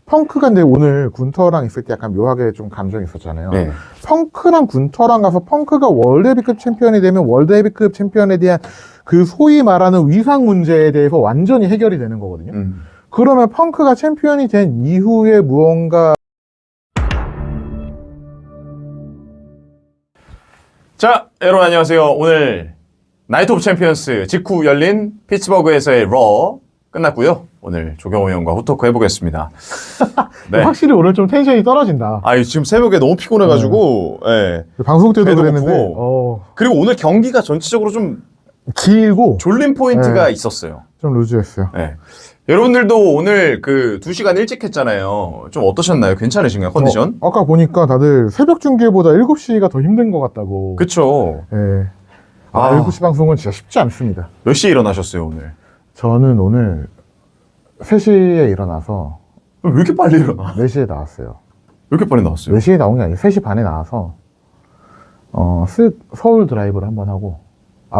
펑크가 근데 오늘 군터랑 있을 때 약간 묘하게 좀 감정이 있었잖아요. 네. 펑크랑 군터랑 가서 펑크가 월드 헤비급 챔피언이 되면 월드 헤비급 챔피언에 대한 그 소위 말하는 위상 문제에 대해서 완전히 해결이 되는 거거든요. 그러면 펑크가 챔피언이 된 이후에 무언가 자, 여러분 안녕하세요. 오늘 나이트 오브 챔피언스 직후 열린 피츠버그에서의 러 끝났고요. 오늘 조경호 형과 후토크 해보겠습니다. 네. 확실히 오늘 좀 텐션이 떨어진다. 아, 지금 새벽에 너무 피곤해가지고, 예. 방송 때도 배도 그랬는데 고프고. 그리고 오늘 경기가 전체적으로 좀 길고 졸린 포인트가 있었어요. 좀 루즈했어요. 네. 여러분들도 오늘 그 2시간 일찍 했잖아요. 좀 어떠셨나요? 괜찮으신가요? 컨디션? 아까 보니까 다들 새벽 중계보다 7시가 더 힘든 것 같다고. 그쵸. 예. 7시 방송은 진짜 쉽지 않습니다. 몇 시에 일어나셨어요, 오늘? 저는 오늘 3시에 일어나서 왜 이렇게 빨리 일어나? 4시에 나왔어요. 왜 이렇게 빨리 나왔어요? 4시에 나온 게 아니고 3시 반에 나와서 서울 드라이브를 한번 하고,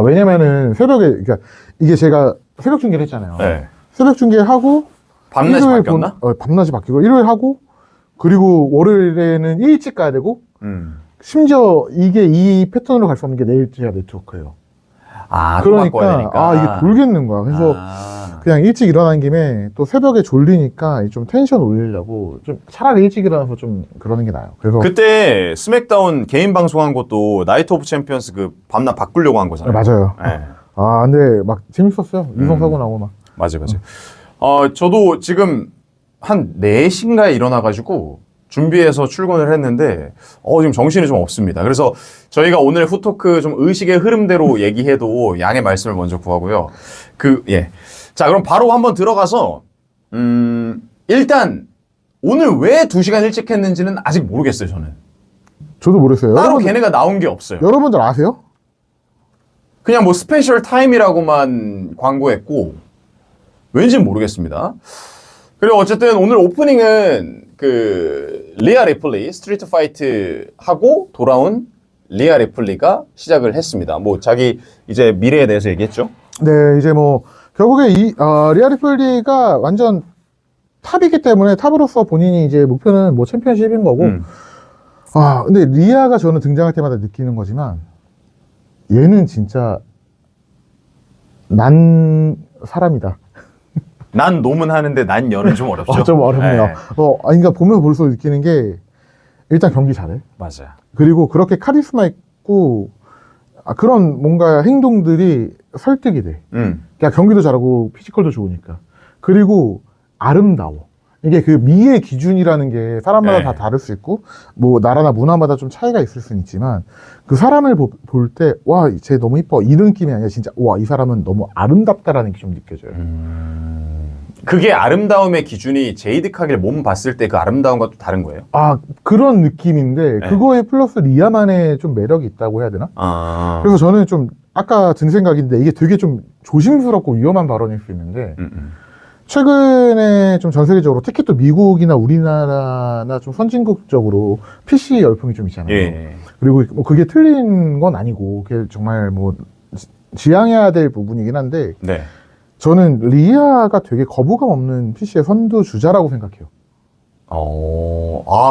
왜냐면은 새벽에, 그러니까 이게 제가 새벽 중계를 했잖아요. 네. 새벽 중계하고 밤낮이 바뀌었나? 밤낮이 바뀌고 일요일 하고, 그리고 월요일에는 일찍 가야 되고, 심지어 이 패턴으로 갈 수 없는 게 내일제야 네트워크예요. 그러니까 이게 돌겠는 거야. 그래서 그냥 일찍 일어난 김에 또 새벽에 졸리니까 좀 텐션 올리려고 좀 차라리 일찍 일어나서 좀 그러는 게 나아요. 그래서 그때 스맥다운 개인 방송한 것도 나이트 오브 챔피언스 그 밤낮 바꾸려고 한 거잖아요. 맞아요. 네. 근데 막 재밌었어요. 이성사고 나고 막. 맞아요. 저도 지금 한 4시인가에 일어나가지고 준비해서 출근을 했는데, 지금 정신이 좀 없습니다. 그래서 저희가 오늘 후토크 좀 의식의 흐름대로 얘기해도 양해 말씀을 먼저 구하고요. 자, 그럼 바로 한번 들어가서, 일단, 오늘 왜 2시간 일찍 했는지는 아직 모르겠어요, 저는. 저도 모르겠어요. 따로 걔네가 나온 게 없어요. 여러분들 아세요? 그냥 뭐 스페셜 타임이라고만 광고했고, 왠지는 모르겠습니다. 그리고 어쨌든 오늘 오프닝은 리아 리플리 스트리트 파이트 하고 돌아온 리아 리플리가 시작을 했습니다. 뭐 자기 이제 미래에 대해서 얘기했죠? 네, 이제 뭐 결국에 리아 리플리가 완전 탑이기 때문에 탑으로서 본인이 이제 목표는 뭐 챔피언십인 거고. 근데 리아가 저는 등장할 때마다 느끼는 거지만 얘는 진짜 난 사람이다. 난 놈은 하는데 난 연은 좀 어렵죠? 좀 어렵네요. 네. 그러니까 보면 볼수록 느끼는 게 일단 경기 잘해. 맞아요. 그리고 그렇게 카리스마 있고 그런 뭔가 행동들이 설득이 돼. 그러니까 경기도 잘하고 피지컬도 좋으니까. 그리고 아름다워. 이게 그 미의 기준이라는 게 사람마다 다 다를 수 있고 뭐 나라나 문화마다 좀 차이가 있을 수는 있지만 그 사람을 볼 때 와, 쟤 너무 이뻐 이런 느낌이 아니라 진짜 와, 이 사람은 너무 아름답다라는 게 좀 느껴져요. 그게 아름다움의 기준이 제이드 카길 몸 봤을 때 그 아름다움과 또 다른 거예요? 그런 느낌인데 그거에 플러스 리아만의 좀 매력이 있다고 해야 되나? 그래서 저는 좀 아까 든 생각인데 이게 되게 좀 조심스럽고 위험한 발언일 수 있는데 최근에 좀 전 세계적으로 특히 또 미국이나 우리나라나 좀 선진국적으로 PC 열풍이 좀 있잖아요. 예. 그리고 뭐 그게 틀린 건 아니고 그게 정말 뭐 지향해야 될 부분이긴 한데 네. 저는 리아가 되게 거부감 없는 PC의 선두주자라고 생각해요.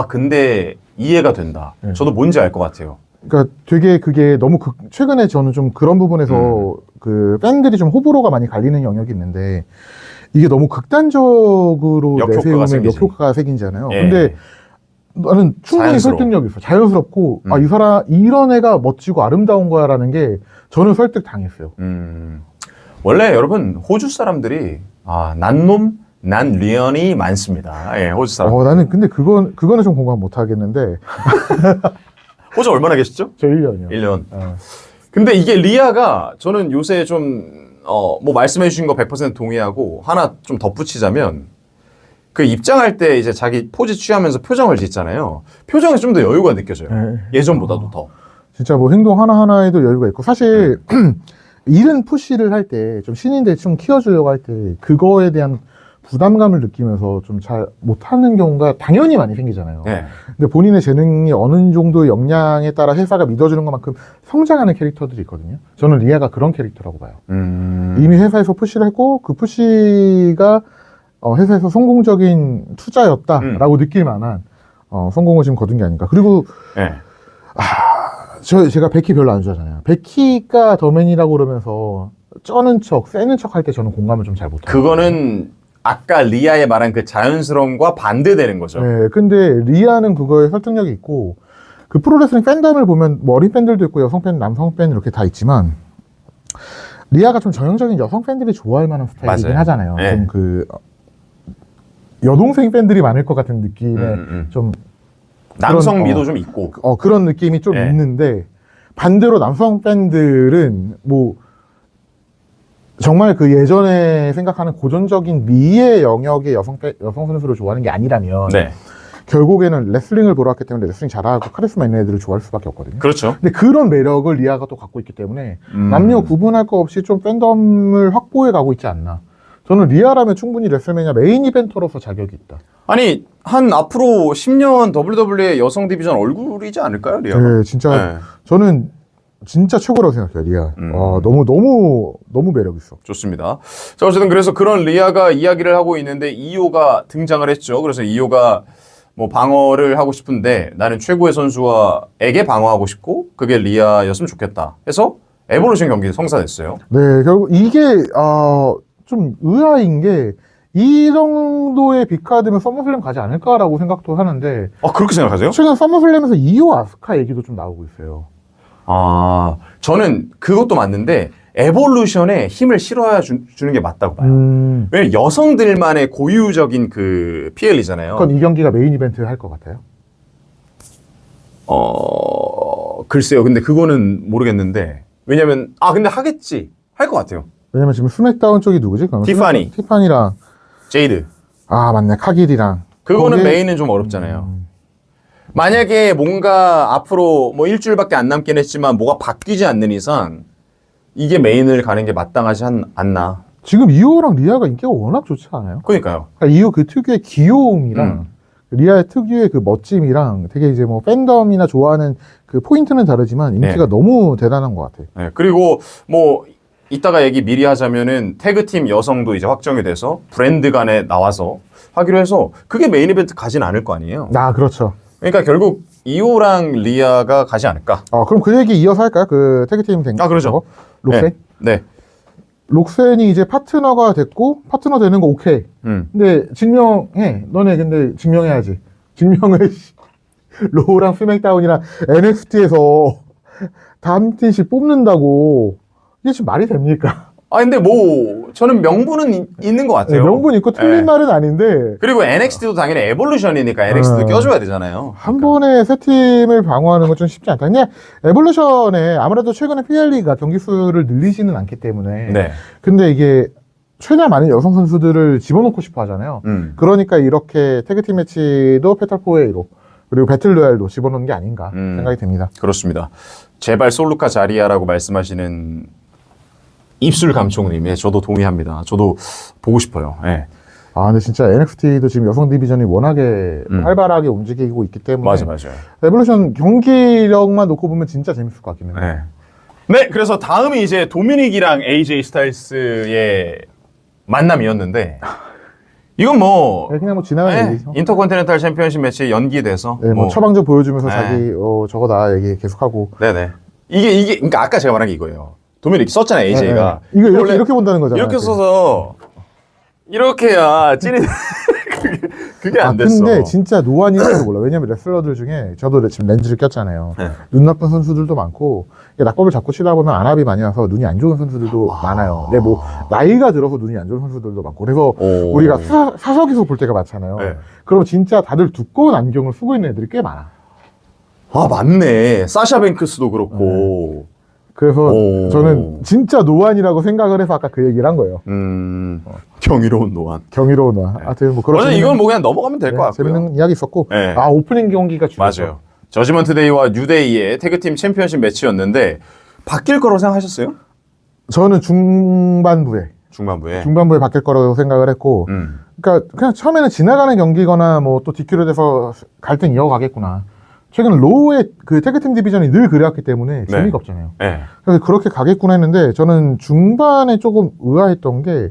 근데 이해가 된다. 네. 저도 뭔지 알 것 같아요. 그러니까 되게 그게 너무 최근에 저는 좀 그런 부분에서 그 팬들이 좀 호불호가 많이 갈리는 영역이 있는데 이게 너무 극단적으로 내세우면 역효과가 생기잖아요. 예. 근데 나는 충분히 설득력이 있어. 자연스럽고 이 사람 이런 애가 멋지고 아름다운 거야라는 게 저는 설득 당했어요. 원래 여러분 호주 사람들이 난 놈, 난 리언이 많습니다. 예, 호주 사람. 나는 근데 그거는 좀 공감 못 하겠는데. 호주 얼마나 계시죠? 저 1년이요. 1년. 근데 이게 리아가 저는 요새 좀 뭐 말씀해 주신 거 100% 동의하고 하나 좀 덧붙이자면 그 입장할 때 이제 자기 포즈 취하면서 표정을 짓잖아요. 표정에 좀 더 여유가 느껴져요. 예전보다도 더. 진짜 뭐 행동 하나하나에도 여유가 있고 사실 이른 푸시를 할 때 좀 신인들 좀 키워주려고 할 때 그거에 대한 부담감을 느끼면서 좀 잘 못하는 경우가 당연히 많이 생기잖아요. 네. 근데 본인의 재능이 어느 정도의 역량에 따라 회사가 믿어주는 것만큼 성장하는 캐릭터들이 있거든요. 저는 리아가 그런 캐릭터라고 봐요. 이미 회사에서 푸시를 했고 그 푸시가 회사에서 성공적인 투자였다라고 느낄 만한 성공을 지금 거둔 게 아닌가. 그리고 네. 제가 베키 별로 안 좋아하잖아요. 베키가 더맨이라고 그러면서 쩌는 척, 세는 척 할 때 저는 공감을 좀 잘 못해요. 그거는 아까 리아의 말한 그 자연스러움과 반대되는 거죠. 네, 근데 리아는 그거에 설득력이 있고 그 프로레슬링 팬덤을 보면 뭐 어린 팬들도 있고 여성 팬, 남성 팬 이렇게 다 있지만 리아가 좀 전형적인 여성 팬들이 좋아할 만한 스타일이긴 맞아요. 하잖아요. 네. 좀 그 여동생 팬들이 많을 것 같은 느낌의 좀 남성미도 그런, 좀 있고. 그런 느낌이 좀 네. 있는데 반대로 남성 팬들은 뭐 정말 그 예전에 생각하는 고전적인 미의 영역의 여성 선수를 좋아하는 게 아니라면 네. 결국에는 레슬링을 보러 왔기 때문에 레슬링 잘하고 카리스마 있는 애들을 좋아할 수밖에 없거든요. 그렇죠. 근데 그런 매력을 리아가 또 갖고 있기 때문에 남녀 구분할 거 없이 좀 팬덤을 확보해 가고 있지 않나. 저는 리아라면 충분히 레슬매니아 메인 이벤터로서 자격이 있다. 아니, 한 앞으로 10년 WWE 여성 디비전 얼굴이지 않을까요, 리아가? 네, 진짜 네. 저는 진짜 최고라고 생각해요, 리아. 너무 매력 있어. 좋습니다. 자, 어쨌든 그래서 그런 리아가 이야기를 하고 있는데 이호가 등장을 했죠. 그래서 이호가 뭐 방어를 하고 싶은데 나는 최고의 선수와에게 방어하고 싶고 그게 리아였으면 좋겠다 해서 에볼루션 경기 성사됐어요. 네, 결국 이게 좀 의아인 게 이 정도의 빅카드면 서머슬램 가지 않을까라고 생각도 하는데 아, 그렇게 생각하세요? 최근 서머슬램에서 이호 아스카 얘기도 좀 나오고 있어요. 아, 저는 그것도 맞는데 에볼루션에 힘을 실어야 주는 게 맞다고 봐요. 왜냐면 여성들만의 고유적인 그 PL이잖아요. 그건 이 경기가 메인 이벤트 할 것 같아요. 글쎄요. 근데 그거는 모르겠는데. 왜냐면, 근데 하겠지. 할 것 같아요. 왜냐면 지금 스맥다운 쪽이 누구지? 그러면 티파니. 티파니랑 제이드. 맞네, 카길이랑. 그거는 거기에- 메인은 좀 어렵잖아요. 만약에 뭔가 앞으로 뭐 일주일밖에 안 남긴 했지만 뭐가 바뀌지 않는 이상 이게 메인을 가는 게 마땅하지 않나. 지금 이호랑 리아가 인기가 워낙 좋지 않아요? 그러니까요. 그러니까 이호 그 특유의 귀여움이랑 리아의 특유의 그 멋짐이랑 되게 이제 뭐 팬덤이나 좋아하는 그 포인트는 다르지만 인기가 네. 너무 대단한 것 같아요. 네, 그리고 뭐 이따가 얘기 미리 하자면은 태그팀 여성도 이제 확정이 돼서 브랜드 간에 나와서 하기로 해서 그게 메인 이벤트 가진 않을 거 아니에요. 그렇죠. 그러니까 결국 이호랑 리아가 가지 않을까. 그럼 그 얘기 이어서 할까요? 그 태그팀 된 그렇죠. 거? 록센? 네. 록센이 이제 파트너가 됐고 파트너 되는 거 오케이. 근데 증명해. 너네 근데 증명해야지. 증명을 로우랑 스맥다운이랑 NXT에서 다 한 팀씩 뽑는다고 이게 지금 말이 됩니까? 근데 뭐 저는 명분은 있는 것 같아요. 명분 있고 틀린 네. 말은 아닌데 그리고 NXT도 당연히 에볼루션이니까 NXT도 껴줘야 되잖아요. 한 번에 세 팀을 방어하는 건 좀 쉽지 않다. 근데 에볼루션에 아무래도 최근에 PLE가 경기 수를 늘리지는 않기 때문에 네. 근데 이게 최대한 많은 여성 선수들을 집어넣고 싶어 하잖아요. 그러니까 이렇게 태그팀 매치도 페탈4A로 그리고 배틀로얄도 집어넣는 게 아닌가 생각이 듭니다. 그렇습니다. 제발 솔루카 자리야라고 말씀하시는 입술 감촉님, 저도 동의합니다. 저도 보고 싶어요. 예. 근데 진짜 NXT도 지금 여성 디비전이 워낙에 활발하게 움직이고 있기 때문에 맞아요. 에볼루션 경기력만 놓고 보면 진짜 재밌을 것 같긴 해요. 네. 네, 그래서 다음이 이제 도미닉이랑 AJ 스타일스의 만남이었는데 이건 뭐 그냥 뭐 지나가는 얘기죠. 인터컨티넨탈 챔피언십 매치 연기돼서 네, 뭐 처방전 보여주면서 네. 자기 저거다 얘기 계속하고. 네네. 이게 그러니까 아까 제가 말한 게 이거예요. 도미닉 썼잖아요, AJ가. 네. 이거 원래 이렇게 본다는 거잖아요. 이렇게 써서 이렇게 해야 찐이 그게 안 됐어. 근데 진짜 노안인지도 몰라. 왜냐면 레슬러들 중에 저도 지금 렌즈를 꼈잖아요. 네. 눈 나쁜 선수들도 많고 이게 낙법을 잡고 치다 보면 안압이 많이 와서 눈이 안 좋은 선수들도 많아요. 근데 뭐 나이가 들어서 눈이 안 좋은 선수들도 많고 그래서 우리가 사석에서 볼 때가 많잖아요. 네. 그럼 진짜 다들 두꺼운 안경을 쓰고 있는 애들이 꽤 많아. 맞네. 사샤 뱅크스도 그렇고. 그래서 저는 진짜 노안이라고 생각을 해서 아까 그 얘기를 한 거예요. 경이로운 노안. 경이로운 노안. 하여튼 뭐 그런. 어제 이건 뭐 그냥 넘어가면 될 것 같고요. 재밌는 이야기 있었고. 네. 오프닝 경기가 중요했죠. 맞아요. 저지먼트 데이와 뉴데이의 태그팀 챔피언십 매치였는데 바뀔 거라고 생각하셨어요? 저는 중반부에 중반부에 바뀔 거라고 생각을 했고, 그러니까 그냥 처음에는 지나가는 경기거나 뭐 또 DQ로 돼서 갈등 이어가겠구나. 최근 로우의 그 태그팀 디비전이 늘 그래왔기 때문에 재미가 없잖아요. 네. 그래서 그렇게 가겠구나 했는데 저는 중반에 조금 의아했던 게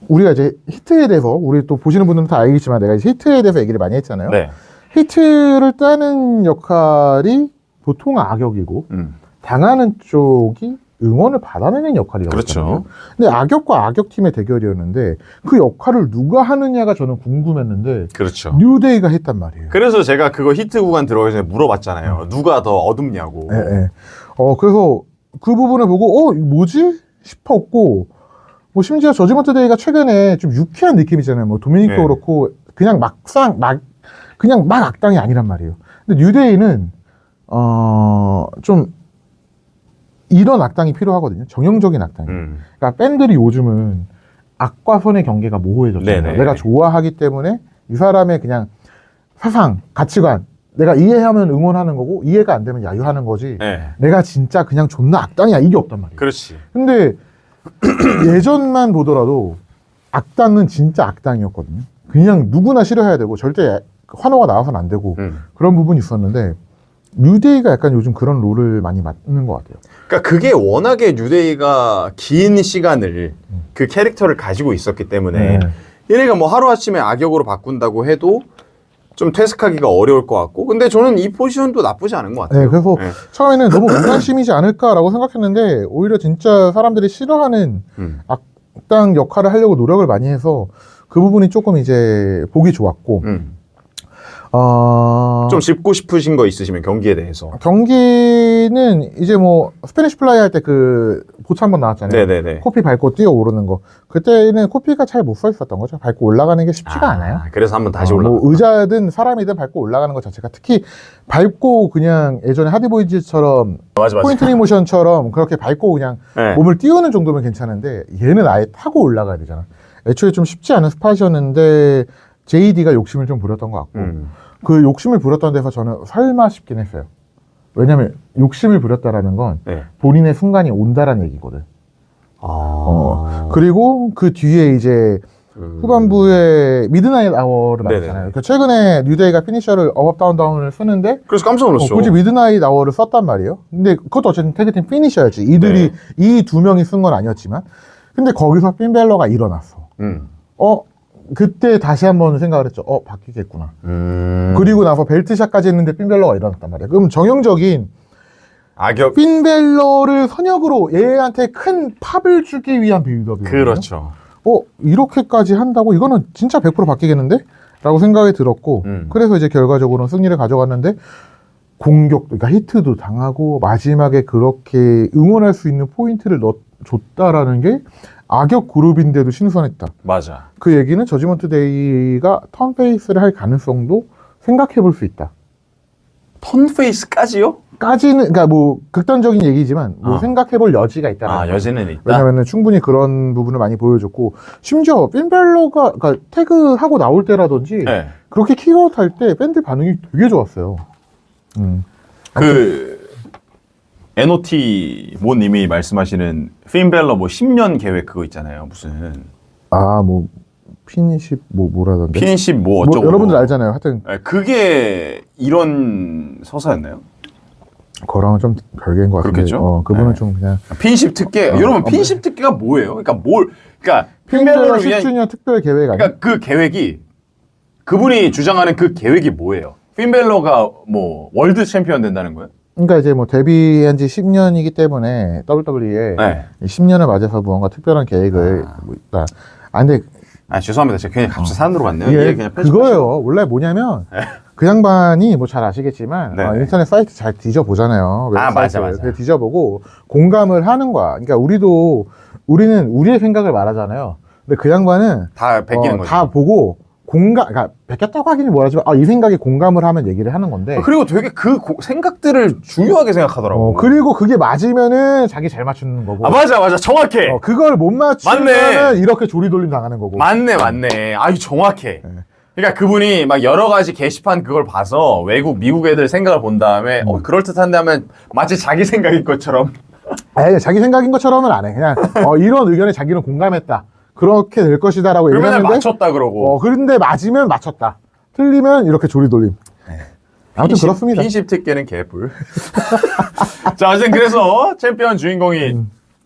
우리가 이제 히트에 대해서 우리 또 보시는 분들은 다 알겠지만 내가 이제 히트에 대해서 얘기를 많이 했잖아요. 네. 히트를 따는 역할이 보통 악역이고 당하는 쪽이 응원을 받아내는 역할이라고 그렇죠. 했잖아요. 근데 악역과 악역팀의 대결이었는데 그 역할을 누가 하느냐가 저는 궁금했는데 그렇죠. 뉴데이가 했단 말이에요. 그래서 제가 그거 히트 구간 들어가기 전에 물어봤잖아요. 누가 더 어둡냐고. 예, 예. 그래서 그 부분을 보고 이거 뭐지? 싶었고 뭐 심지어 저지먼트 데이가 최근에 좀 유쾌한 느낌이잖아요. 뭐 도미닉도 네. 그렇고 그냥 그냥 막 악당이 아니란 말이에요. 근데 뉴데이는 좀 이런 악당이 필요하거든요. 정형적인 악당이. 그러니까 팬들이 요즘은 악과 선의 경계가 모호해졌잖아요. 네네. 내가 좋아하기 때문에 이 사람의 그냥 사상, 가치관 내가 이해하면 응원하는 거고 이해가 안 되면 야유하는 거지. 네. 내가 진짜 그냥 존나 악당이야 이게 없단 말이에요. 그렇지. 근데 예전만 보더라도 악당은 진짜 악당이었거든요. 그냥 누구나 싫어해야 되고 절대 환호가 나와서는 안 되고 그런 부분이 있었는데 뉴데이가 약간 요즘 그런 롤을 많이 맡는 것 같아요. 그러니까 그게 워낙에 뉴데이가 긴 시간을 그 캐릭터를 가지고 있었기 때문에 얘네가 뭐 하루아침에 악역으로 바꾼다고 해도 좀 퇴색하기가 어려울 것 같고 근데 저는 이 포지션도 나쁘지 않은 것 같아요. 네, 그래서 처음에는 너무 무관심이지 않을까라고 생각했는데 오히려 진짜 사람들이 싫어하는 악당 역할을 하려고 노력을 많이 해서 그 부분이 조금 이제 보기 좋았고 좀 짚고 싶으신 거 있으시면 경기에 대해서. 경기는 이제 뭐 스페니쉬 플라이 할 때 그 보츠 한번 나왔잖아요. 네네네. 코피 밟고 뛰어오르는 거. 그때는 코피가 잘 못 서 있었던 거죠. 밟고 올라가는 게 쉽지가 않아요. 그래서 한번 다시 올라가. 뭐 의자든 사람이든 밟고 올라가는 것 자체가 특히 밟고 그냥 예전에 하디보이즈처럼 맞아. 포인트 리모션처럼 그렇게 밟고 그냥 네. 몸을 띄우는 정도면 괜찮은데 얘는 아예 타고 올라가야 되잖아. 애초에 좀 쉽지 않은 스팟이었는데 JD가 욕심을 좀 부렸던 것 같고 그 욕심을 부렸던 데서 저는 설마 싶긴 했어요. 왜냐면 욕심을 부렸다라는 건 네. 본인의 순간이 온다라는 얘기거든. 그리고 그 뒤에 이제 후반부에 미드나잇 아워를 나왔잖아요. 네네. 그러니까 최근에 뉴데이가 피니셔를 업업 다운 다운을 쓰는데 그래서 깜짝 놀랐죠. 굳이 미드나잇 아워를 썼단 말이에요. 근데 그것도 어쨌든 태그팀 피니셔였지. 이들이 이 두 명이 쓴 건 아니었지만 근데 거기서 핀벨러가 일어났어. 그때 다시 한번 생각을 했죠. 바뀌겠구나. 그리고 나서 벨트샷까지 했는데 핀벨러가 일어났단 말이야. 그럼 정형적인 악역. 핀벨러를 선역으로 얘한테 큰 팝을 주기 위한 빌드업이에요. 그렇죠. 이렇게까지 한다고? 이거는 진짜 100% 바뀌겠는데? 라고 생각이 들었고 그래서 이제 결과적으로는 승리를 가져갔는데 공격도, 그러니까 히트도 당하고 마지막에 그렇게 응원할 수 있는 포인트를 줬다라는 게 악역 그룹인데도 신선했다. 맞아. 그 얘기는 저지먼트 데이가 턴페이스를 할 가능성도 생각해 볼 수 있다. 턴페이스까지요? 까지는, 그러니까 뭐 극단적인 얘기지만 뭐 생각해 볼 여지가 있다. 여지는 있다. 왜냐면은 충분히 그런 부분을 많이 보여줬고 심지어 핀벨러가 그러니까 태그하고 나올 때라든지 그렇게 킥아웃 할 때 밴드 반응이 되게 좋았어요. NOT 모님이 말씀하시는 핀벨러 뭐 10년 계획 그거 있잖아요. 무슨 뭐 핀십 뭐라던데. 핀십 뭐 어쩌고 여러분들 알잖아요. 하여튼 그게 이런 서사였나요? 그거랑은 좀 별개인 것 같은데. 그렇겠죠? 그분은 좀 그냥 핀십 특계. 여러분 핀십 특계가 뭐예요? 그러니까 핀벨러 핀벨러를 위한 10주년 특별 계획 아니야? 그러니까 그 계획이 그분이 주장하는 그 계획이 뭐예요? 핀벨러가 뭐 월드 챔피언 된다는 거예요? 그러니까 이제 뭐 데뷔한 지 10년이기 때문에 WWE에 10년을 맞아서 뭔가 특별한 계획을 뭐 있다. 근데 죄송합니다. 제가 그냥 갑자기 산으로 갔네요. 이게 그냥 그거예요. 원래 뭐냐면 그 양반이 뭐 잘 아시겠지만 인터넷 사이트 잘 뒤져보잖아요. 맞아. 뒤져보고 공감을 하는 거야. 그러니까 우리는 우리의 생각을 말하잖아요. 근데 그 양반은 다 베끼는 거죠. 다 보고 그러니까 베꼈다고 하기는 뭐라지만 이 생각에 공감을 하면 얘기를 하는 건데. 그리고 되게 그 생각들을 중요하게 생각하더라고. 그리고 그게 맞으면은 자기 잘 맞추는 거고. 맞아. 정확해. 그걸 못 맞추면 이렇게 조리돌림 당하는 거고. 맞네. 정확해. 그러니까 그분이 막 여러 가지 게시판 그걸 봐서 미국 애들 생각을 본 다음에 그럴듯한데 하면 마치 자기 생각인 것처럼. 자기 생각인 것처럼은 안 해. 그냥 이런 의견에 자기는 공감했다. 그렇게 될 것이다라고 그러면 얘기했는데 맞췄다 그러고. 그런데 맞으면 맞췄다. 틀리면 이렇게 조리돌림. 아무튼 그렇습니다. 핀십 특계는 개뿔. 자, 어쨌든 그래서 챔피언 주인공이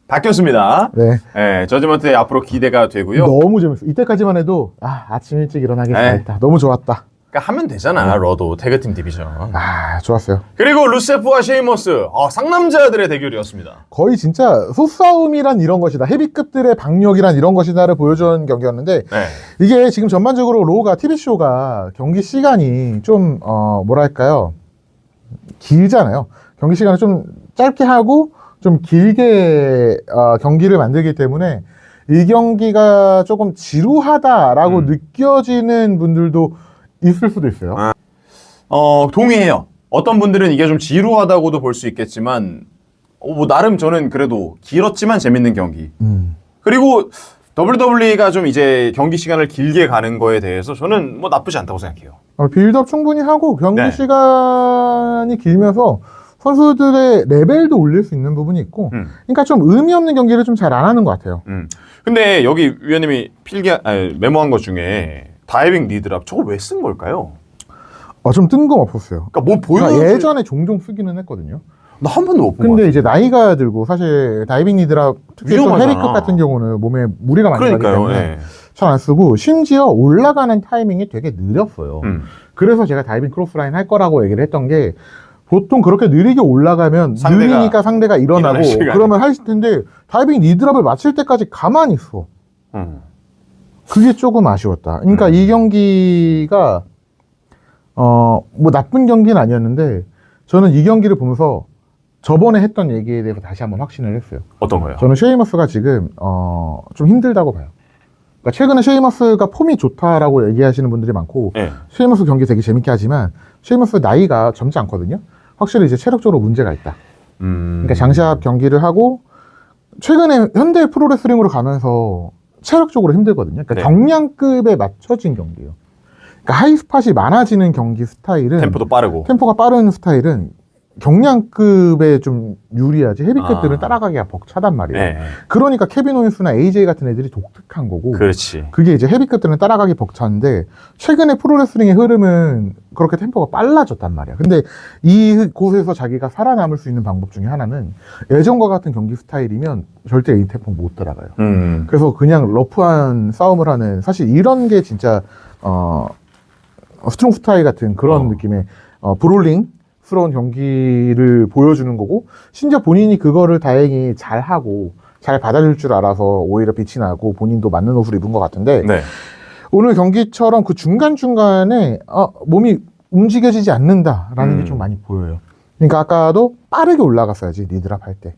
바뀌었습니다. 네. 네, 저지먼트의 앞으로 기대가 되고요. 너무 재밌어. 이때까지만 해도 아침 일찍 일어나기 네. 잘했다. 너무 좋았다. 그러니까 하면 되잖아, 러도 태그팀 디비전. 좋았어요. 그리고 루세프와 셰이머스, 상남자들의 대결이었습니다. 거의 진짜 소싸움이란 이런 것이다. 헤비급들의 박력이란 이런 것이다를 보여준 경기였는데 네. 이게 지금 전반적으로 로우가 TV쇼가 경기 시간이 좀 뭐랄까요 길잖아요. 경기 시간을 좀 짧게 하고 좀 길게 경기를 만들기 때문에 이 경기가 조금 지루하다라고 느껴지는 분들도 있을 수도 있어요. 동의해요. 어떤 분들은 이게 좀 지루하다고도 볼 수 있겠지만 뭐 나름 저는 그래도 길었지만 재밌는 경기. 그리고 WWE가 좀 이제 경기 시간을 길게 가는 거에 대해서 저는 뭐 나쁘지 않다고 생각해요. 빌드업 충분히 하고 경기 네. 시간이 길면서 선수들의 레벨도 올릴 수 있는 부분이 있고 그러니까 좀 의미 없는 경기를 좀 잘 안 하는 것 같아요. 근데 여기 위원님이 메모한 것 중에 다이빙 리드랍 저걸 왜 쓴 걸까요? 좀 뜬금없었어요. 그러니까 뭐 보여? 그러니까 예전에 종종 쓰기는 했거든요. 나 한 번도 못 본 거 근데 같아. 이제 나이가 들고 사실 다이빙 리드랍 특히 또 위험하잖아. 헤비급 같은 경우는 몸에 무리가 많이 가기 그러니까요. 때문에 예. 잘 안 쓰고 심지어 올라가는 타이밍이 되게 느렸어요. 그래서 제가 다이빙 크로스라인 할 거라고 얘기를 했던 게 보통 그렇게 느리게 올라가면 느리니까 상대가 일어나고 그러면 할 텐데 다이빙 리드랍을 마칠 때까지 가만히 있어. 그게 조금 아쉬웠다. 그러니까 이 경기가 뭐 나쁜 경기는 아니었는데 저는 이 경기를 보면서 저번에 했던 얘기에 대해서 다시 한번 확신을 했어요. 어떤 거요? 저는 셰이머스가 지금 좀 힘들다고 봐요. 그러니까 최근에 셰이머스가 폼이 좋다라고 얘기하시는 분들이 많고 네. 셰이머스 경기 되게 재밌게 하지만 셰이머스 나이가 젊지 않거든요. 확실히 이제 체력적으로 문제가 있다. 그러니까 장시합 경기를 하고 최근에 현대 프로레슬링으로 가면서 체력적으로 힘들거든요. 그러니까 네. 경량급에 맞춰진 경기예요. 그러니까 하이스팟이 많아지는 경기 스타일은 템포도 빠르고. 템포가 빠른 스타일은 경량급에 좀 유리하지 헤비급들은 따라가기가 벅차단 말이에요. 네. 그러니까 케빈 오인스나 AJ 같은 애들이 독특한 거고 그렇지. 그게 이제 헤비급들은 따라가기 벅차는데 최근에 프로레슬링의 흐름은 그렇게 템포가 빨라졌단 말이야. 근데 이곳에서 자기가 살아남을 수 있는 방법 중에 하나는 예전과 같은 경기 스타일이면 절대 이 템포 못 들어가요. 그래서 그냥 러프한 싸움을 하는 사실 이런 게 진짜 스트롱 스타일 같은 그런 느낌의 브롤링스러운 경기를 보여주는 거고 심지어 본인이 그거를 다행히 잘하고 잘 받아줄 줄 알아서 오히려 빛이 나고 본인도 맞는 옷을 입은 것 같은데 네. 오늘 경기처럼 그 중간중간에 몸이 움직여지지 않는다라는 게 좀 많이 보여요. 그러니까 아까도 빠르게 올라갔어야지 리드랍 할 때.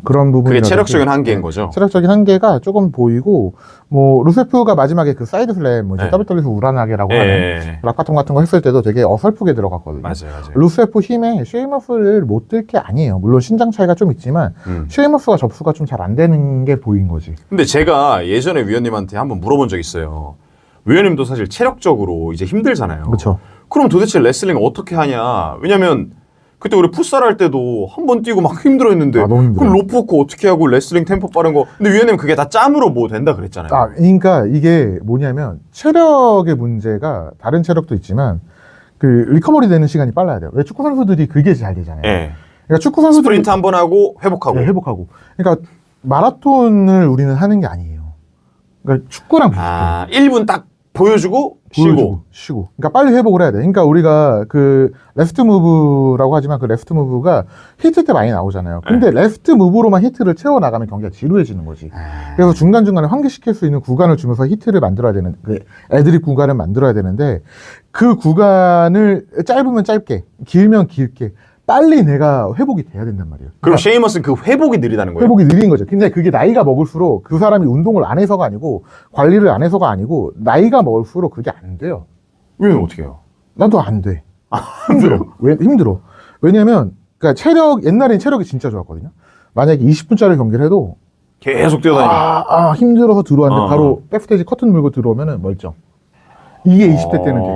그런 부분이 그게 체력적인 한계인 거죠. 체력적인 한계가 조금 보이고 뭐 루세프가 마지막에 그 사이드 슬램 뭐 이제 네. WW에서 우라나게라고 예, 하는 예. 락바통 같은 거 했을 때도 되게 어설프게 들어갔거든요. 맞아요. 루세프 힘에 쉐이머스를 못 들 게 아니에요. 물론 신장 차이가 좀 있지만 쉐이머스가 접수가 좀 잘 안 되는 게 보인 거지. 근데 제가 예전에 위원님한테 한번 물어본 적 있어요. 위원님도 사실 체력적으로 이제 힘들잖아요. 그렇죠. 그럼 도대체 레슬링 어떻게 하냐? 왜냐면 그때 우리 풋살 할 때도 한 번 뛰고 막 힘들어 했는데 너무 힘들어요. 그럼 로프워크 어떻게 하고 레슬링 템포 빠른 거 근데 위원님 그게 다 짬으로 뭐 된다 그랬잖아요. 그러니까 이게 뭐냐면 체력의 문제가 다른 체력도 있지만 그 리커버리 되는 시간이 빨라야 돼요. 왜 축구 선수들이 그게 잘 되잖아요. 예. 그러니까 축구 선수들이 스프린트 한 번 하고 회복하고. 네, 회복하고. 그러니까 마라톤을 우리는 하는 게 아니에요. 그러니까 축구랑 비슷해요. 1분 딱 보여주고 쉬고. 그러니까 빨리 회복을 해야 돼. 그러니까 우리가 그 레프트 무브라고 하지만 그 레프트 무브가 히트 때 많이 나오잖아요. 근데 레프트 무브로만 히트를 채워 나가면 경기가 지루해지는 거지. 그래서 중간중간에 환기시킬 수 있는 구간을 주면서 히트를 만들어야 되는, 그 애드립 구간을 만들어야 되는데 그 구간을 짧으면 짧게, 길면 길게 빨리 내가 회복이 돼야 된단 말이에요. 그럼 셰이머스는 그 회복이 느리다는 거예요? 회복이 느린 거죠. 근데 그게 나이가 먹을수록 그 사람이 운동을 안 해서가 아니고 관리를 안 해서가 아니고 나이가 먹을수록 그게 안 돼요. 위원님 어떻게 해요? 나도 안 돼. 힘들어. 왜 힘들어? 왜냐면 그러니까 옛날엔 체력이 진짜 좋았거든요. 만약에 20분짜리 경기를 해도 계속 뛰어다니고. 힘들어서 들어왔는데 바로 백스테이지 커튼 물고 들어오면은 멀쩡. 이게 20대 때는 돼.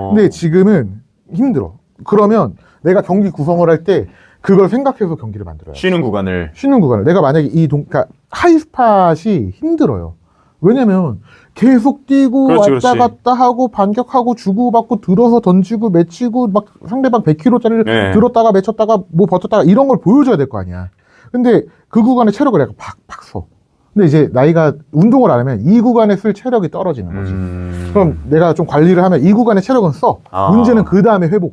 근데 지금은 힘들어. 그러면 내가 경기 구성을 할 때 그걸 생각해서 경기를 만들어요. 쉬는 구간을. 쉬는 구간을. 내가 만약에 그러니까 하이스팟이 힘들어요. 왜냐면 계속 뛰고 왔다 갔다 하고 반격하고 주고받고 들어서 던지고 맺히고 막 상대방 100kg짜리를 들었다가 맺혔다가 뭐 버텼다가 이런 걸 보여줘야 될 거 아니야. 근데 그 구간에 체력을 내가 팍팍 써. 근데 이제 나이가 운동을 안 하면 이 구간에 쓸 체력이 떨어지는 거지. 그럼 내가 좀 관리를 하면 이 구간에 체력은 써. 아. 문제는 그 다음에 회복을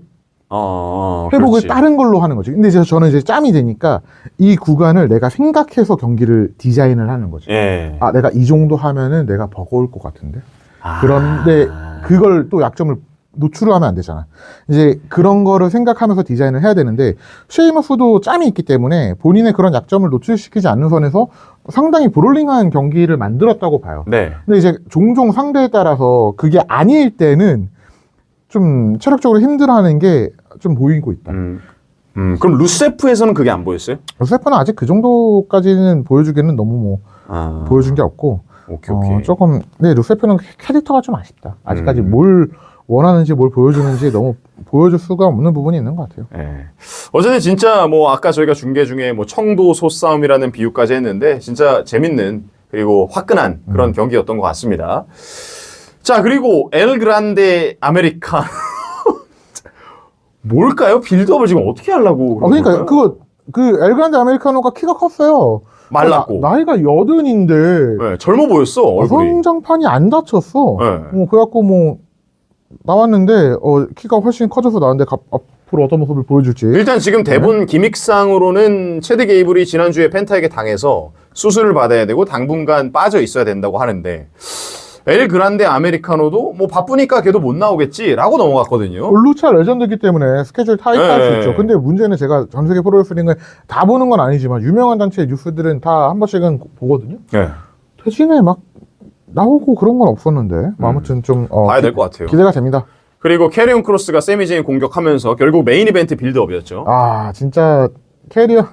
그렇지. 다른 걸로 하는 거지. 근데 이제 저는 이제 짬이 되니까 이 구간을 내가 생각해서 경기를 디자인을 하는 거지. 예. 아, 내가 이 정도 하면은 내가 버거울 것 같은데. 아. 그런데 그걸 또 약점을 노출을 하면 안 되잖아. 이제 그런 거를 생각하면서 디자인을 해야 되는데 쉐이머스도 짬이 있기 때문에 본인의 그런 약점을 노출시키지 않는 선에서 상당히 브롤링한 경기를 만들었다고 봐요. 네. 근데 이제 종종 상대에 따라서 그게 아닐 때는 좀 체력적으로 힘들어하는 게 좀 보이고 있다. 그럼 루세프에서는 그게 안 보였어요? 루세프는 아직 그 정도까지는 보여주기는 너무 보여준 게 없고 오케이. 조금 근데 루세프는 캐릭터가 좀 아쉽다. 아직까지 뭘 원하는지 뭘 보여주는지 너무 보여줄 수가 없는 부분이 있는 것 같아요. 예. 어제는 진짜 뭐 아까 저희가 중계 중에 뭐 청도 소싸움이라는 비유까지 했는데 진짜 재밌는 그리고 화끈한 그런 경기였던 것 같습니다. 자, 그리고 엘 그란데 아메리카노 뭘까요? 빌드업을 지금 어떻게 하려고 그러니까 그러는 그 엘그란데 아메리카노가 키가 컸어요. 말랐고. 나이가 80인데 네, 젊어 보였어 얼굴이. 성장판이 안 다쳤어. 네. 그래갖고 뭐 나왔는데 키가 훨씬 커져서 나왔는데 앞으로 어떤 모습을 보여줄지. 일단 지금 대본 기믹상으로는 체드 게이블이 지난주에 펜타에게 당해서 수술을 받아야 되고 당분간 빠져 있어야 된다고 하는데 엘 그란데 아메리카노도 뭐 바쁘니까 걔도 못 나오겠지라고 넘어갔거든요. 루차 레전드이기 때문에 스케줄 타이트할 수 네. 있죠. 근데 문제는 제가 전 세계 프로레슬링을 다 보는 건 아니지만 유명한 단체의 뉴스들은 다 한 번씩은 보거든요. 네. 퇴진에 막 나오고 그런 건 없었는데 아무튼 좀 봐야 될 것 같아요. 기대가 됩니다. 그리고 캐리온 크로스가 세미 제인 공격하면서 결국 메인 이벤트 빌드업이었죠. 아 진짜 캐리어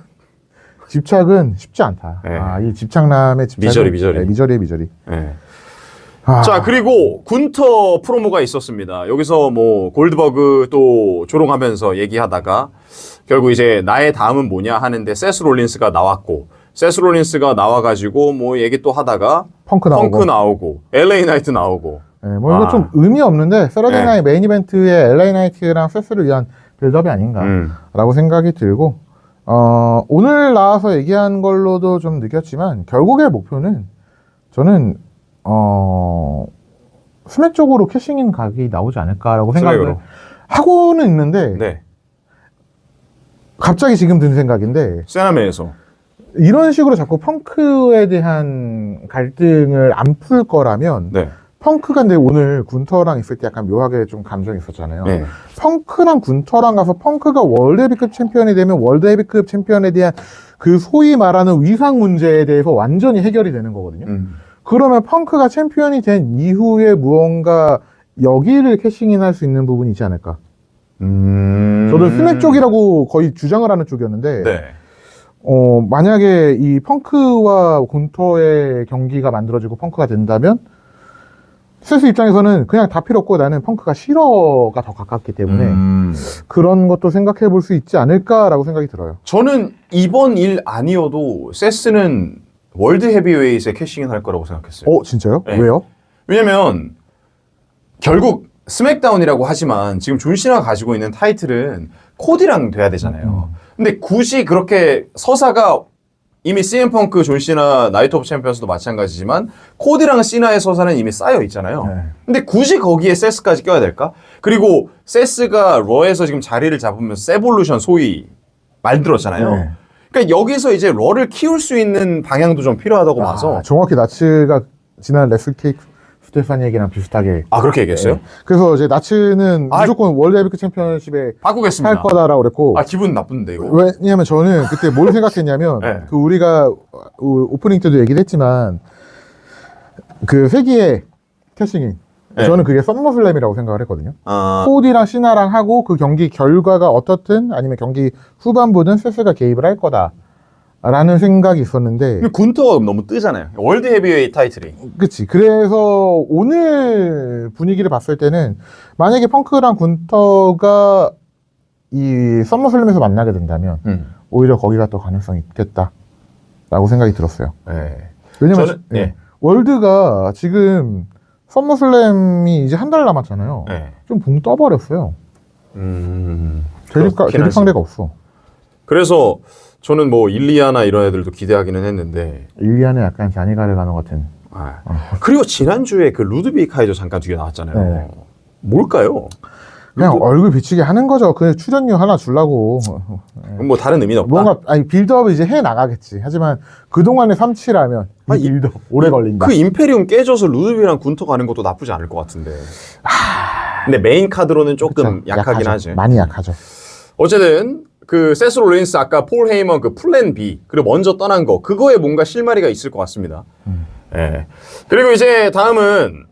집착은 쉽지 않다. 네. 이 집착남의 집착 미저리. 네, 미저리. 네. 자, 그리고 군터 프로모가 있었습니다. 여기서 뭐 골드버그 또 조롱하면서 얘기하다가 결국 이제 나의 다음은 뭐냐 하는데 세스 롤린스가 나왔고 세스 롤린스가 나와가지고 뭐 얘기 또 하다가 펑크 나오고 LA 나이트 나오고 네, 뭐 이거 좀 의미 없는데 세러데이 나이 메인 이벤트의 LA 나이트랑 세스를 위한 빌드업이 아닌가라고 생각이 들고 오늘 나와서 얘기한 걸로도 좀 느꼈지만 결국의 목표는 저는 스맥 쪽으로 캐싱인 각이 나오지 않을까라고 생각을 스맥으로. 하고는 있는데 네. 갑자기 지금 든 생각인데 세나메에서 이런 식으로 자꾸 펑크에 대한 갈등을 안 풀 거라면 네. 펑크가 근데 오늘 군터랑 있을 때 약간 묘하게 좀 감정이 있었잖아요. 네. 펑크랑 군터랑 가서 펑크가 월드 헤비급 챔피언이 되면 월드 헤비급 챔피언에 대한 그 소위 말하는 위상 문제에 대해서 완전히 해결이 되는 거거든요. 그러면 펑크가 챔피언이 된 이후에 무언가 여기를 캐싱인 할 수 있는 부분이 있지 않을까. 저는 스맥 쪽이라고 거의 주장을 하는 쪽이었는데 네. 만약에 이 펑크와 군터의 경기가 만들어지고 펑크가 된다면 세스 입장에서는 그냥 다 필요 없고 나는 펑크가 싫어가 더 가깝기 때문에 그런 것도 생각해 볼 수 있지 않을까라고 생각이 들어요. 저는 이번 일 아니어도 세스는 월드 헤비웨이트에 캐싱인 할 거라고 생각했어요. 진짜요? 네. 왜요? 왜냐면 결국 스맥다운이라고 하지만 지금 존 시나가 가지고 있는 타이틀은 코디랑 돼야 되잖아요. 근데 굳이 그렇게 서사가 이미 CM 펑크, 존 시나, 나이트 오브 챔피언스도 마찬가지지만 코디랑 시나의 서사는 이미 쌓여 있잖아요. 네. 근데 굳이 거기에 세스까지 껴야 될까? 그리고 세스가 러에서 지금 자리를 잡으면서 세볼루션 소위 만들었잖아요. 네. 그러니까 여기서 이제 러를 키울 수 있는 방향도 좀 필요하다고 봐서. 정확히 나츠가 지난 레슬케이크 스테파니에게랑 비슷하게. 그렇게 얘기했어요? 네. 그래서 이제 나츠는 무조건 월드 헤비급 챔피언십에 바꾸겠습니다. 할 거다라고 그랬고. 기분 나쁜데 이거. 왜냐면 저는 그때 뭘 생각했냐면 네. 그 우리가 오프닝 때도 얘기를 했지만 그 세기의 캐싱인 네. 저는 그게 썸머슬램이라고 생각을 했거든요. 아, 코디랑 시나랑 하고 그 경기 결과가 어떻든 아니면 경기 후반부든 세스가 개입을 할 거다라는 생각이 있었는데 근데 군터가 너무 뜨잖아요. 월드 헤비웨이트 타이틀이. 그치. 그래서 오늘 분위기를 봤을 때는 만약에 펑크랑 군터가 이 썸머슬램에서 만나게 된다면 오히려 거기가 더 가능성이 있겠다라고 생각이 들었어요. 네. 왜냐면 저는, 네. 월드가 지금 썸머슬램이 이제 한 달 남았잖아요. 네. 좀 붕 떠버렸어요. 그렇긴 대립 하지. 상대가 없어. 그래서 저는 뭐 일리아나 이런 애들도 기대하기는 했는데. 일리아는 약간 자니가르 가노 같은. 그리고 지난주에 그 루드비카이저 잠깐 뒤에 나왔잖아요. 네. 뭘까요? 그냥 얼굴 비치게 하는 거죠. 그 출연료 하나 주려고. 뭐 다른 의미는 없다. 뭔가 아니 빌드업을 이제 해 나가겠지. 하지만 그 동안의 삼치라면 이 빌드업 오래 걸린다. 그 임페리움 깨져서 루드비랑 군터 가는 것도 나쁘지 않을 것 같은데. 근데 메인 카드로는 조금 그쵸, 약하긴 약하죠. 하지. 많이 약하죠. 어쨌든 그 세스 롤린스 아까 폴 헤이먼 그 플랜 B 그리고 먼저 떠난 거 그거에 뭔가 실마리가 있을 것 같습니다. 예. 그리고 이제 다음은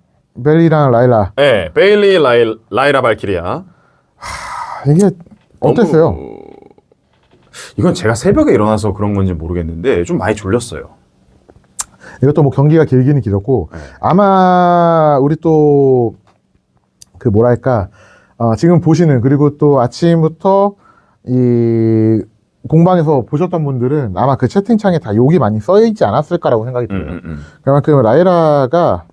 벨리랑 라일라. 예, 베일리 라이라 발키리아. 이게 어땠어요? 이건 제가 새벽에 일어나서 그런 건지 모르겠는데 좀 많이 졸렸어요. 이것도 뭐 경기가 길기는 길었고 네. 아마 우리 또 그 뭐랄까 지금 보시는 그리고 또 아침부터 이 공방에서 보셨던 분들은 아마 그 채팅창에 다 욕이 많이 써 있지 않았을까라고 생각이 들어요. 그만큼 라이라가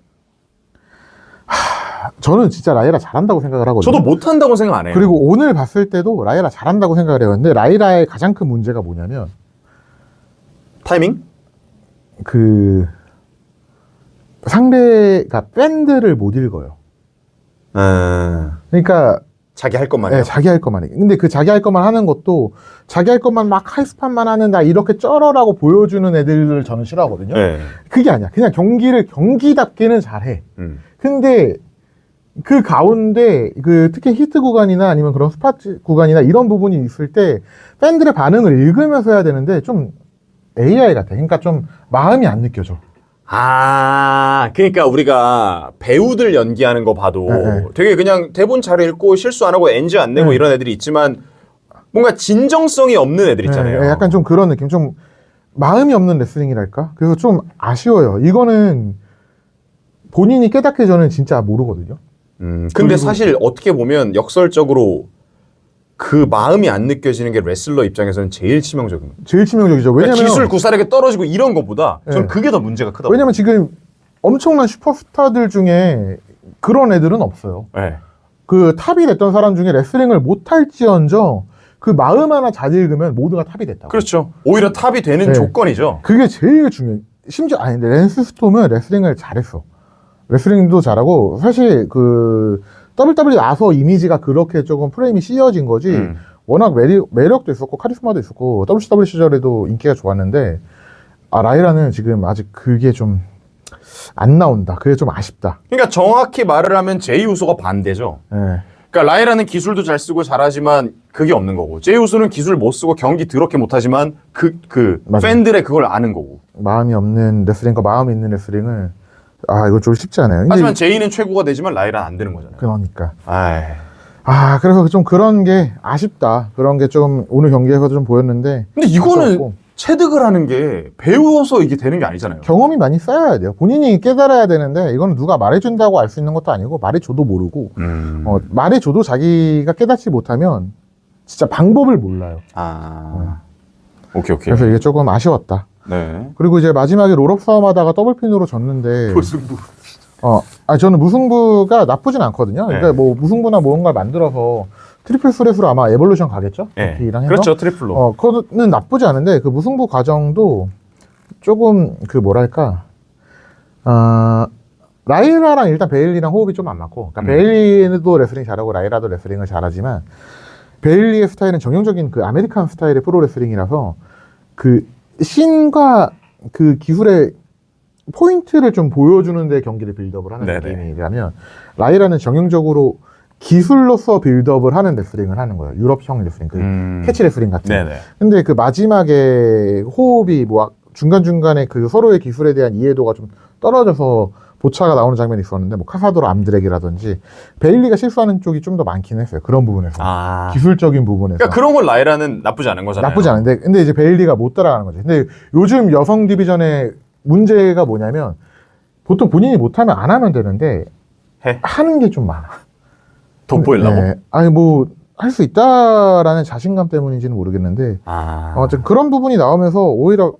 저는 진짜 라이라 잘한다고 생각을 하거든요. 저도 못한다고 생각 안 해요. 그리고 오늘 봤을 때도 라이라 잘한다고 생각을 해요. 근데 라이라의 가장 큰 문제가 뭐냐면 타이밍? 그 상대가 밴드를 못 읽어요. 그러니까 자기 할 것만 해요. 네, 자기 할 것만 해. 근데 그 자기 할 것만 하는 것도 자기 할 것만 막 하이스판만 하는 나 이렇게 쩔어라고 보여주는 애들을 저는 싫어하거든요. 네. 그게 아니야. 그냥 경기를 경기답게는 잘해. 근데 그 가운데 그 특히 히트 구간이나 아니면 그런 스팟 구간이나 이런 부분이 있을 때 팬들의 반응을 읽으면서 해야 되는데 좀 AI 같아. 그러니까 좀 마음이 안 느껴져. 그러니까 우리가 배우들 연기하는 거 봐도 네. 되게 그냥 대본 잘 읽고 실수 안 하고 NG 안 내고 네. 이런 애들이 있지만 뭔가 진정성이 없는 애들 있잖아요. 네, 약간 좀 그런 느낌. 좀 마음이 없는 레슬링이랄까? 그래서 좀 아쉬워요. 이거는 본인이 깨닫기 전엔 진짜 모르거든요. 근데 그리고- 사실 어떻게 보면 역설적으로 그 마음이 안 느껴지는 게 레슬러 입장에서는 제일 치명적인 거예요. 제일 치명적이죠. 그러니까 왜냐면 기술 구사력이 떨어지고 이런 것보다 네. 저는 그게 더 문제가 크다고. 왜냐면 지금 엄청난 슈퍼스타들 중에 그런 애들은 없어요. 네. 그 탑이 됐던 사람 중에 레슬링을 못할지언정 그 마음 하나 잘 읽으면 모두가 탑이 됐다고. 그렇죠. 오히려 탑이 되는 네. 조건이죠. 그게 제일 중요해. 심지어 아니 근데 랜스 스톰은 레슬링을 잘했어. 레슬링도 잘하고 사실 그 WWE 나서 이미지가 그렇게 조금 프레임이 씌어진 거지. 워낙 매력도 있었고 카리스마도 있었고 WCW 시절에도 인기가 좋았는데 라이라는 지금 아직 그게 좀 안 나온다. 그게 좀 아쉽다. 그러니까 정확히 말을 하면 제이 우소가 반대죠. 예. 그러니까 라이라는 기술도 잘 쓰고 잘하지만 그게 없는 거고 제이 우소는 기술 못 쓰고 경기 더럽게 못하지만 그 맞아요. 팬들의 그걸 아는 거고. 마음이 없는 레슬링과 마음이 있는 레슬링을 이거 좀 쉽지 않아요. 근데 하지만 제이는 최고가 되지만 라이라는 안 되는 거잖아요. 그러니까. 그래서 좀 그런 게 아쉽다. 그런 게 좀 오늘 경기에서도 좀 보였는데. 근데 이거는 아쉬웠고. 체득을 하는 게 배워서 이게 되는 게 아니잖아요. 경험이 많이 쌓여야 돼요. 본인이 깨달아야 되는데 이거는 누가 말해준다고 알 수 있는 것도 아니고 말해줘도 모르고 말해줘도 자기가 깨닫지 못하면 진짜 방법을 몰라요. 오케이. 그래서 이게 조금 아쉬웠다. 네. 그리고 이제 마지막에 롤업 싸움하다가 더블핀으로 졌는데 무승부. 저는 무승부가 나쁘진 않거든요. 그러니까 뭐 무승부나 뭔가 만들어서 트리플 스렛으로 아마 에볼루션 가겠죠? 네. 이랑 해서? 그렇죠. 트리플로. 그거는 나쁘지 않은데 그 무승부 과정도 조금 그 뭐랄까 라이라랑 일단 베일리랑 호흡이 좀 안 맞고 그러니까 베일리도 레슬링 잘하고 라이라도 레슬링을 잘하지만 베일리의 스타일은 정형적인 그 아메리칸 스타일의 프로 레슬링이라서 그 신과 그 기술의 포인트를 좀 보여주는 데 경기를 빌드업을 하는 네네. 느낌이라면 라이라는 정형적으로 기술로서 빌드업을 하는 레슬링을 하는 거예요. 유럽형 레슬링, 그 캐치 레슬링 같은. 네네. 근데 그 마지막에 호흡이 뭐 중간중간에 그 서로의 기술에 대한 이해도가 좀 떨어져서 보차가 나오는 장면이 있었는데 뭐 카사도로 암드렉이라든지 베일리가 실수하는 쪽이 좀 더 많긴 했어요. 그런 부분에서. 기술적인 부분에서. 그러니까 그런 걸 라이라는 나쁘지 않은 거잖아요. 나쁘지 않은데 근데 이제 베일리가 못 따라가는 거지. 근데 요즘 여성 디비전의 문제가 뭐냐면 보통 본인이 못하면 안 하면 되는데 하는 게 좀 많아. 돋보이려고? 네. 아니 뭐 할 수 있다라는 자신감 때문인지는 모르겠는데 좀 그런 부분이 나오면서 오히려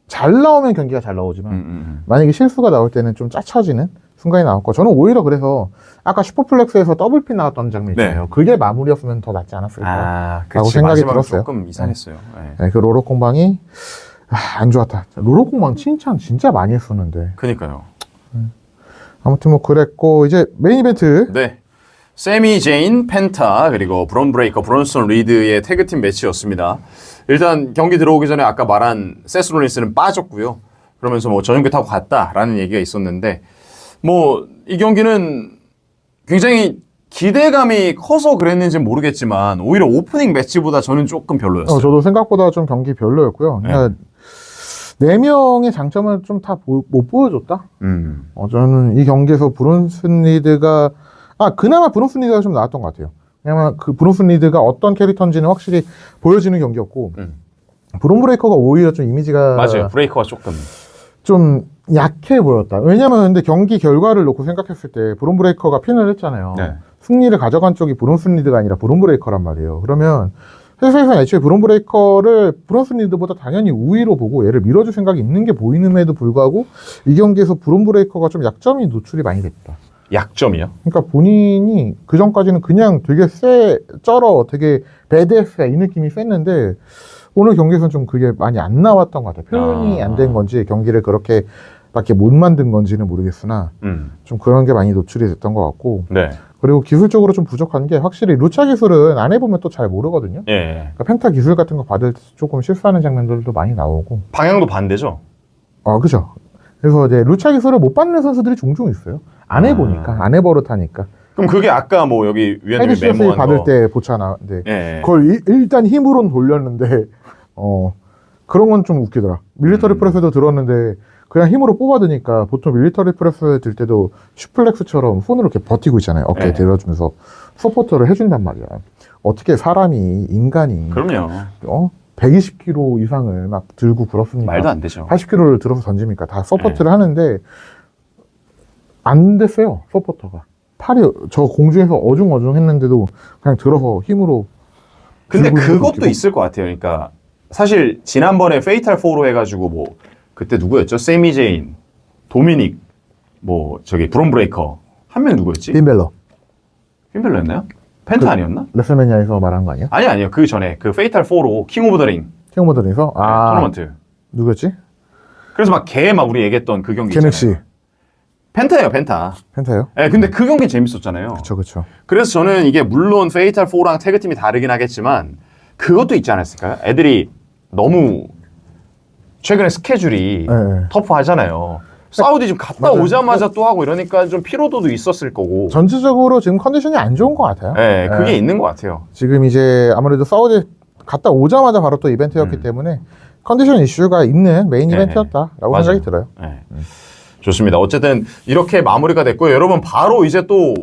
잘 나오면 경기가 잘 나오지만 만약에 실수가 나올 때는 좀 짜쳐지는 순간이 나왔고, 저는 오히려 그래서 아까 슈퍼플렉스에서 더블핀 나왔던 장면 있잖아요. 네. 그게 마무리였으면 더 낫지 않았을까. 아, 라고 그치. 생각이 마지막은 들었어요. 조금 이상했어요. 네. 네, 그 로로콩방이 안 좋았다. 로로콩방 칭찬 진짜 많이 했었는데. 그니까요. 아무튼 뭐 그랬고, 이제 메인 이벤트. 네. 세미 제인, 펜타, 그리고 브론 브레이커, 브론슨 리드의 태그팀 매치였습니다. 일단 경기 들어오기 전에 아까 말한 세스 롤린스는 빠졌고요. 그러면서 뭐 전용기 타고 갔다라는 얘기가 있었는데, 뭐 이 경기는 굉장히 기대감이 커서 그랬는지는 모르겠지만 오히려 오프닝 매치보다 저는 조금 별로였어요. 저도 생각보다 좀 경기 별로였고요. 그러니까 4명의 장점을 좀 다 못 보여줬다. 저는 이 경기에서 브론슨 리드가 그나마 브론슨 리드가 좀 나왔던 것 같아요. 왜냐면 그 브론슨 리드가 어떤 캐릭터인지는 확실히 보여지는 경기였고 브론 브레이커가 오히려 좀 이미지가 맞아요. 브레이커가 조금 좀 약해 보였다. 왜냐면 근데 경기 결과를 놓고 생각했을 때 브론 브레이커가 핀을 했잖아요. 네. 승리를 가져간 쪽이 브론슨 리드가 아니라 브론 브레이커란 말이에요. 그러면 회사에서는 애초에 브론 브레이커를 브론슨 리드보다 당연히 우위로 보고 얘를 밀어줄 생각이 있는 게 보이는에도 불구하고 이 경기에서 브론 브레이커가 좀 약점이 노출이 많이 됐다. 약점이요? 그러니까 본인이 그 전까지는 그냥 되게 쩔어, 되게 배드에스야 이 느낌이 셌는데 오늘 경기에서는 좀 그게 많이 안 나왔던 것 같아요. 표현이 안 된 건지 경기를 그렇게 밖에 못 만든 건지는 모르겠으나 좀 그런 게 많이 노출이 됐던 것 같고 네. 그리고 기술적으로 좀 부족한 게 확실히 루차 기술은 안 해보면 또 잘 모르거든요. 예. 그러니까 펜타 기술 같은 거 받을 때 조금 실수하는 장면들도 많이 나오고 방향도 반대죠? 그죠. 그래서 이제 루차 기술을 못 받는 선수들이 종종 있어요. 안 해보니까 안 해버릇하니까 그럼 그게 아까 뭐 여기 위원님이 헤드샷을 메모한 받을 거. 때 보잖아. 근데 예. 그걸 일단 힘으로는 돌렸는데 그런 건 좀 웃기더라. 밀리터리 프레스도 들었는데 그냥 힘으로 뽑아드니까 보통 밀리터리 프레스 들 때도 슈플렉스처럼 손으로 이렇게 버티고 있잖아요. 어깨에 네. 들어주면서 서포터를 해준단 말이야. 어떻게 사람이 인간이 그럼요. 120kg 이상을 막 들고 그렇습니까? 말도 안 되죠. 80kg를 들어서 던집니까? 다 서포트를 네. 하는데 안 됐어요. 서포터가 팔이 저 공중에서 어중어중 했는데도 그냥 들어서 힘으로. 근데 들고 그것도 있고. 있을 것 같아요. 그러니까 사실 지난번에 페이탈 4로 해가지고 뭐 그때 누구였죠? 세미 제인, 도미닉, 뭐 저기 브론 브레이커 한 명 누구였지? 빈벨러 핀벨러였나요? 펜타 아니었나? 레슬매니아에서 말한 거 아니야? 아니요. 그 전에 그 페이탈 4로 킹 오브 더 링 킹오버전에서 토너먼트. 누구였지? 그래서 막 걔 막 우리 얘기했던 그 경기 케넥시 있잖아요. 펜타예요, 펜타. 펜타요? 예, 근데 그 경기 재밌었잖아요. 그쵸. 그래서 저는 이게 물론 페이탈 4랑 태그팀이 다르긴 하겠지만 그것도 있지 않았을까요? 애들이 너무 최근에 스케줄이 네. 터프하잖아요. 사우디 지금 갔다 맞아요. 오자마자 또 하고 이러니까 좀 피로도도 있었을 거고. 전체적으로 지금 컨디션이 안 좋은 것 같아요. 네, 그게 있는 것 같아요. 지금 이제 아무래도 사우디 갔다 오자마자 바로 또 이벤트였기 때문에 컨디션 이슈가 있는 메인 네. 이벤트였다라고 맞아요. 생각이 들어요. 네. 좋습니다. 어쨌든 이렇게 마무리가 됐고요. 여러분 바로 이제 또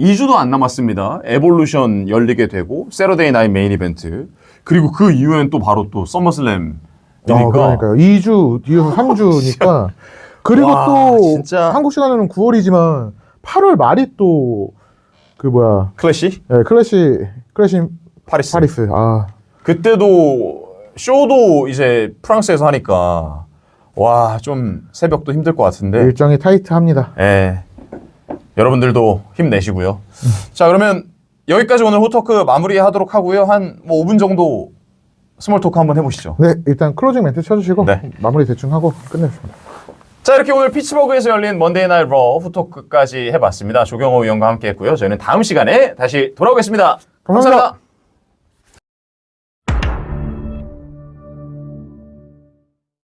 2주도 안 남았습니다. 에볼루션 열리게 되고 세러데이 나잇 메인 이벤트 그리고 그 이후엔 또 바로 또 서머슬램 그러니까요. 2주 뒤에서 3주니까 그리고 와, 또 진짜. 한국 시간으로는 9월이지만 8월 말이 또 그 뭐야 클래시 클래시 파리스. 그때도 쇼도 이제 프랑스에서 하니까 와, 좀 새벽도 힘들 것 같은데. 일정이 타이트합니다. 예. 여러분들도 힘내시고요. 자, 그러면 여기까지 오늘 호토크 마무리하도록 하고요. 한 뭐 5분 정도 스몰 토크 한번 해보시죠. 네, 일단 클로징 멘트 쳐주시고 네. 마무리 대충 하고 끝내겠습니다. 자, 이렇게 오늘 피츠버그에서 열린 먼데이 나잇 러 후토크까지 해봤습니다. 조경호 위원과 함께 했고요. 저희는 다음 시간에 다시 돌아오겠습니다. 감사합니다.